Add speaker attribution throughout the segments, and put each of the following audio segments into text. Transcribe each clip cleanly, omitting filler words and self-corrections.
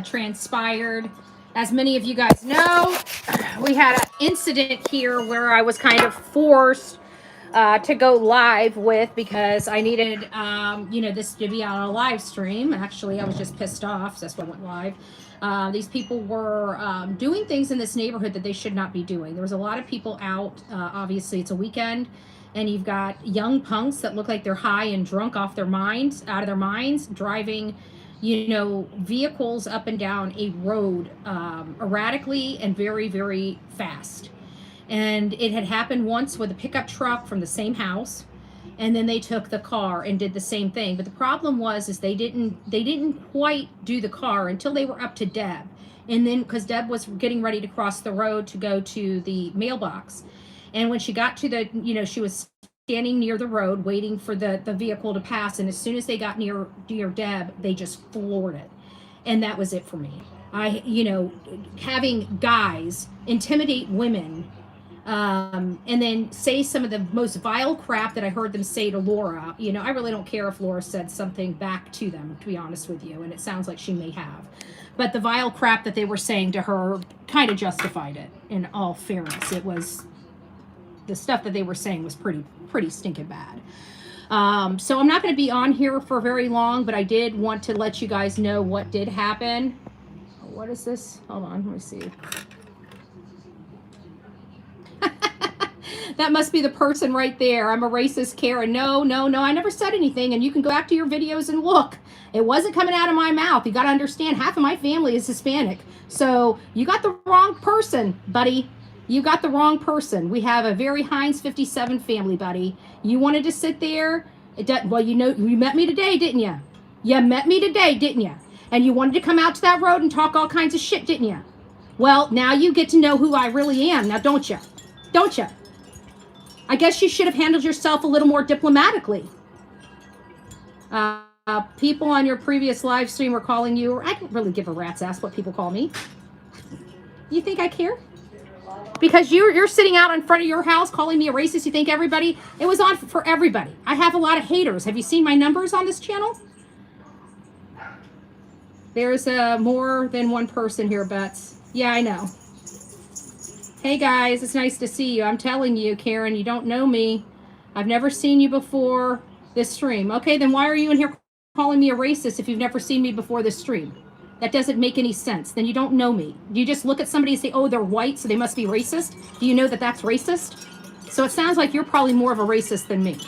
Speaker 1: transpired. As many of you guys know, we had an incident here where I was kind of forced to go live with because I needed, this to be on a live stream. Actually, I was just pissed off, so that's why I went live. These people were doing things in this neighborhood that they should not be doing. There was a lot of people out. Obviously, it's a weekend, and you've got young punks that look like they're high and drunk off their minds, out of their minds, driving vehicles up and down a road erratically and very, very fast. And it had happened once with a pickup truck from the same house, and then they took the car and did the same thing. But the problem was they didn't quite do the car until they were up to Deb. And then because Deb was getting ready to cross the road to go to the mailbox. And when she got to she was standing near the road waiting for the vehicle to pass, and as soon as they got near Deb, they just floored it. And that was it for me. Having guys intimidate women and then say some of the most vile crap that I heard them say to Laura. I really don't care if Laura said something back to them, to be honest with you, and it sounds like she may have. But the vile crap that they were saying to her kind of justified it, in all fairness. It was, the stuff that they were saying was pretty stinking bad. So I'm not going to be on here for very long, but I did want to let you guys know what did happen. What is this? Hold on, let me see. That must be the person right there. I'm a racist, Karen. No, I never said anything, and you can go back to your videos and look. It wasn't coming out of my mouth. You got to understand, half of my family is Hispanic. So you got the wrong person, buddy. You got the wrong person. We have a very Heinz 57 family, buddy. You wanted to sit there. You met me today, didn't you? You met me today, didn't you? And you wanted to come out to that road and talk all kinds of shit, didn't you? Well, now you get to know who I really am. Now, don't you? Don't you? I guess you should have handled yourself a little more diplomatically. People on your previous live stream were calling you, I don't really give a rat's ass what people call me. You think I care? Because you're sitting out in front of your house calling me a racist. You think everybody, it was on for everybody. I have a lot of haters. Have you seen my numbers on this channel? There's more than one person here, Bets. Yeah, I know. Hey guys, it's nice to see you. I'm telling you, Karen, you don't know me. I've never seen you before this stream. Okay, then why are you in here calling me a racist if you've never seen me before this stream? That doesn't make any sense. Then you don't know me. Do you just look at somebody and say, oh, they're white, so they must be racist? Do you know that that's racist? So it sounds like you're probably more of a racist than me.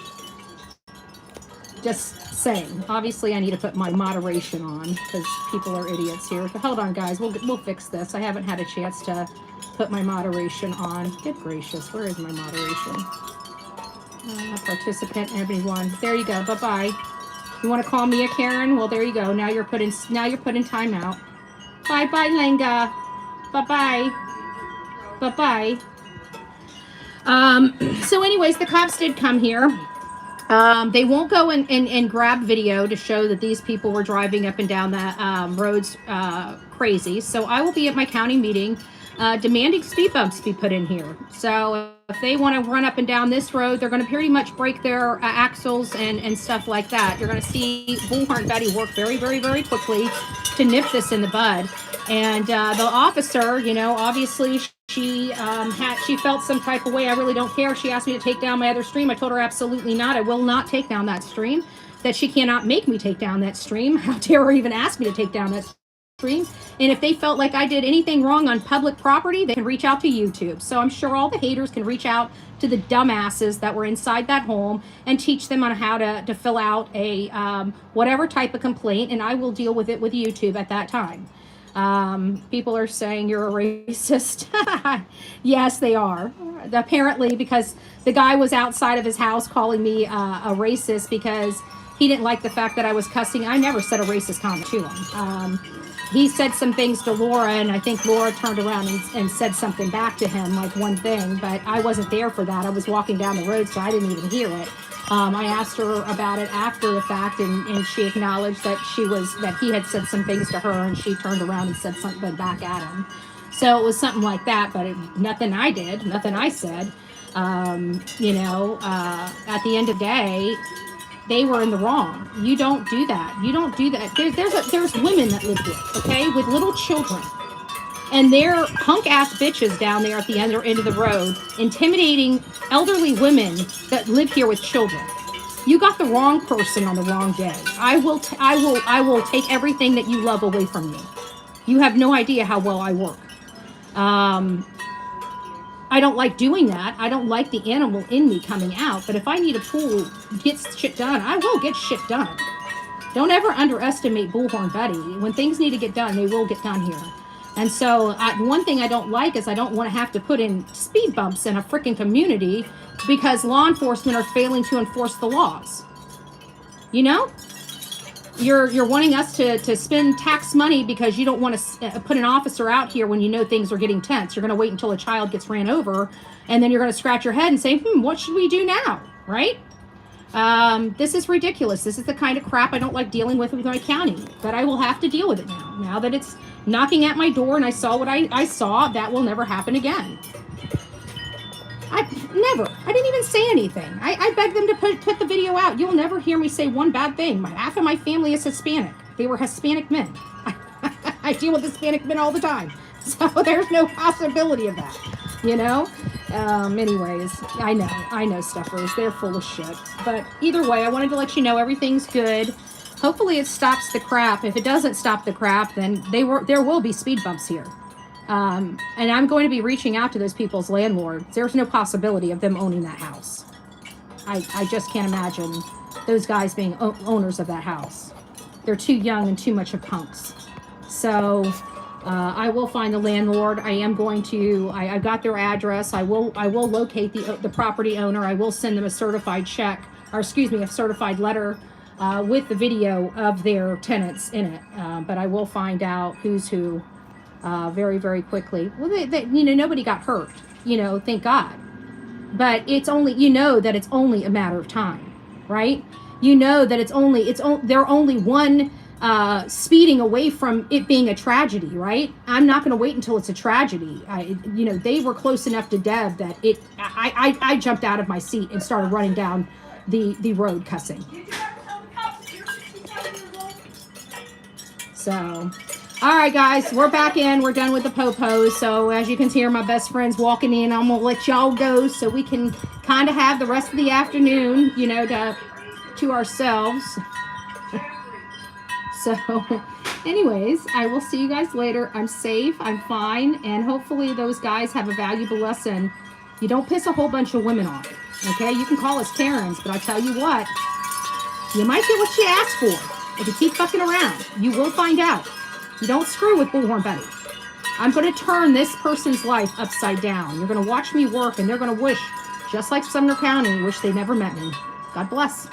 Speaker 1: Just saying. Obviously, I need to put my moderation on because people are idiots here. But hold on, guys. We'll fix this. I haven't had a chance to put my moderation on. Good gracious. Where is my moderation? Participant, everyone. There you go. Bye-bye. You want to call me a Karen? Well, there you go. Now you're put in timeout. Bye-bye, Lenga. Bye-bye. Bye-bye. So anyways, the cops did come here. They won't go and grab video to show that these people were driving up and down the roads crazy. So I will be at my county meeting demanding speed bumps be put in here. So if they want to run up and down this road, they're going to pretty much break their axles and stuff like that. You're going to see Bullhorn Betty work very, very, very quickly to nip this in the bud. And the officer, obviously she felt some type of way. I really don't care. She asked me to take down my other stream. I told her absolutely not. I will not take down that stream. That she cannot make me take down that stream. How dare her even ask me to take down that stream? And if they felt like I did anything wrong on public property, they can reach out to YouTube. So I'm sure all the haters can reach out to the dumbasses that were inside that home and teach them on how to fill out a whatever type of complaint, and I will deal with it with YouTube at that time. People are saying you're a racist. Yes, they are. Apparently, because the guy was outside of his house calling me a racist because he didn't like the fact that I was cussing. I never said a racist comment to him. He said some things to Laura, and I think Laura turned around and said something back to him, like one thing, but I wasn't there for that. I was walking down the road, so I didn't even hear it. I asked her about it after the fact, and she acknowledged that he had said some things to her, and she turned around and said something back at him. So it was something like that, but nothing I did, nothing I said. At the end of the day, they were in the wrong. You don't do that. You don't do that. There's women that live here, okay, with little children. And they're punk-ass bitches down there at the end of the road, intimidating elderly women that live here with children. You got the wrong person on the wrong day. I will take everything that you love away from you. You have no idea how well I work. I don't like doing that. I don't like the animal in me coming out. But if I need a pool, get shit done, I will get shit done. Don't ever underestimate Bullhorn Betty. When things need to get done, they will get done here. And so one thing I don't like is I don't want to have to put in speed bumps in a freaking community because law enforcement are failing to enforce the laws. You know? You're wanting us to spend tax money because you don't want to put an officer out here when you know things are getting tense. You're going to wait until a child gets ran over, and then you're going to scratch your head and say, what should we do now? Right? This is ridiculous. This is the kind of crap I don't like dealing with my county, but I will have to deal with it now. Now that it's knocking at my door and I saw what I saw, that will never happen again. I didn't even say anything. I begged them to put the video out. You'll never hear me say one bad thing. Half of my family is Hispanic. They were Hispanic men. I deal with Hispanic men all the time. So there's no possibility of that, you know? Anyways, I know stuffers. They're full of shit. But either way, I wanted to let you know everything's good. Hopefully it stops the crap. If it doesn't stop the crap, then there will be speed bumps here. And I'm going to be reaching out to those people's landlords. There's no possibility of them owning that house. I just can't imagine those guys being owners of that house. They're too young and too much of punks. So I will find the landlord. I am going to, I got their address. I will locate the property owner. I will send them a certified check, or excuse me, a certified letter with the video of their tenants in it. But I will find out who's who very, very quickly. Well, nobody got hurt, thank God. But it's only, that it's only a matter of time, right? That they're only one speeding away from it being a tragedy, right? I'm not going to wait until it's a tragedy. They were close enough to Deb that I jumped out of my seat and started running down the road cussing. So, all right, guys, we're back in. We're done with the popos. So as you can hear, my best friend's walking in. I'm going to let y'all go so we can kind of have the rest of the afternoon, to ourselves. So anyways, I will see you guys later. I'm safe. I'm fine. And hopefully those guys have a valuable lesson. You don't piss a whole bunch of women off. Okay? You can call us Karens, but I tell you what, you might get what you ask for. If you keep fucking around, you will find out. You don't screw with Bullhorn Betty. I'm going to turn this person's life upside down. You're going to watch me work, and they're going to wish, just like Sumner County, wish they never met me. God bless.